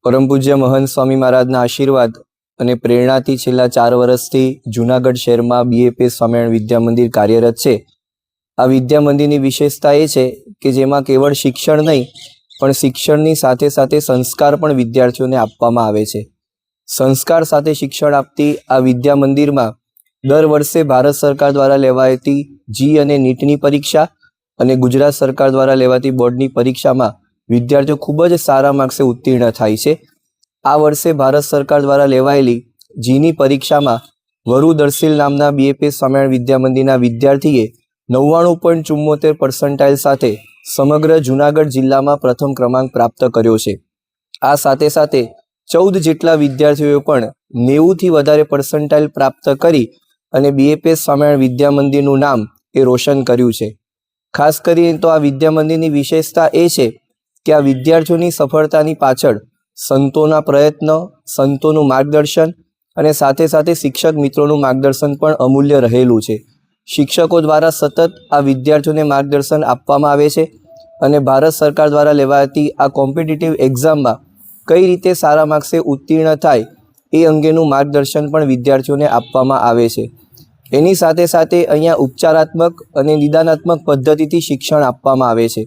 परम पूज्य महंत स्वामी महाराजना आशीर्वाद અને પ્રેરણાથી છેલ્લા 4 વર્ષથી જૂનાગઢ શહેરમાં બીએપીએસ સ્વામિનારાયણ વિદ્યા મંદિર કાર્યરત છે। આ વિદ્યા મંદિરની વિશેષતા એ છે કે જેમાં કેવળ શિક્ષણ નહીં પણ શિક્ષણની સાથે સાથે સંસ્કાર પણ વિદ્યાર્થીઓને આપવામાં આવે છે। સંસ્કાર સાથે શિક્ષણ આપતી આ વિદ્યા મંદિરમાં દર વર્ષે ભારત સરકાર દ્વારા લેવાતી જી અને નીટની પરીક્ષા અને ગુજરાત સરકાર દ્વારા લેવાતી બોર્ડની પરીક્ષામાં વિદ્યાર્થીઓ ખૂબ જ સારા માર્ક્સે ઉત્તીર્ણ થાય છે। આ વર્ષે ભારત સરકાર દ્વારા લેવાયેલી જીની પરીક્ષામાં વરુ દર્શીલ નામના બીએપીએસ સ્વામિનારાયણ વિદ્યા મંદિરના વિદ્યાર્થીએ 99.74% સાથે સમગ્ર જૂનાગઢ જિલ્લામાં પ્રથમ ક્રમાંક પ્રાપ્ત કર્યો છે। આ સાથે સાથે 14 જેટલા વિદ્યાર્થીઓએ પણ 90થી વધારે પર્સન્ટાઇલ પ્રાપ્ત કરી અને બીએપીએસ સ્વામિનારાયણ વિદ્યા મંદિરનું નામ એ રોશન કર્યું છે। ખાસ કરીને તો આ વિદ્યા મંદિરની વિશેષતા એ છે કે આ વિદ્યાર્થીઓની સફળતાની પાછળ સંતોના પ્રયત્ન, સંતોનું માર્ગદર્શન અને સાથે સાથે શિક્ષક મિત્રોનું માર્ગદર્શન પણ અમૂલ્ય રહેલું છે। શિક્ષકો દ્વારા સતત આ વિદ્યાર્થીઓને માર્ગદર્શન આપવામાં આવે છે અને ભારત સરકાર દ્વારા લેવાતી આ કોમ્પિટિટિવ એક્ઝામમાં કઈ રીતે સારા માર્ક્સે ઉત્તીર્ણ થાય એ અંગેનું માર્ગદર્શન પણ વિદ્યાર્થીઓને આપવામાં આવે છે। એની સાથે સાથે અહીંયા ઉપચારાત્મક અને નિદાનાત્મક પદ્ધતિથી શિક્ષણ આપવામાં આવે છે।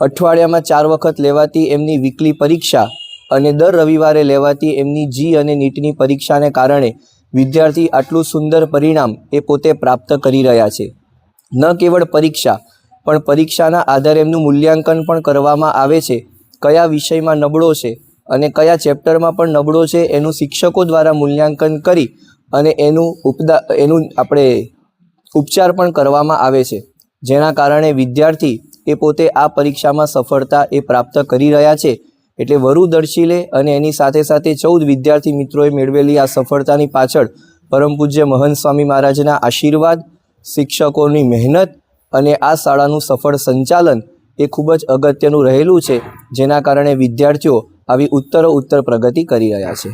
અઠવાડિયામાં 4 વખત લેવાતી એમની વીકલી પરીક્ષા અને દર રવિવારે લેવાતી એમની જી અને નીટની પરીક્ષાને કારણે વિદ્યાર્થી આટલું સુંદર પરિણામ એ પોતે પ્રાપ્ત કરી રહ્યા છે। ન કેવળ પરીક્ષા પણ પરીક્ષાના આધારે એમનું મૂલ્યાંકન પણ કરવામાં આવે છે। કયા વિષયમાં નબળો છે અને કયા ચેપ્ટરમાં પણ નબળો છે એનું શિક્ષકો દ્વારા મૂલ્યાંકન કરી અને એનું ઉપચાર પણ કરવામાં આવે છે, જેના કારણે વિદ્યાર્થી એ પોતે આ પરીક્ષામાં સફળતા એ પ્રાપ્ત કરી રહ્યા છે। એટલે વરુ દર્શીલે અને એની સાથે સાથે 14 વિદ્યાર્થી મિત્રોએ મેળવેલી આ સફળતાની પાછળ પરમ પૂજ્ય મહંત સ્વામી મહારાજના આશીર્વાદ, શિક્ષકોની મહેનત અને આ શાળાનું સફળ સંચાલન એ ખૂબ જ અગત્યનું રહેલું છે, જેના કારણે વિદ્યાર્થીઓ આવી ઉત્તરોત્તર પ્રગતિ કરી રહ્યા છે।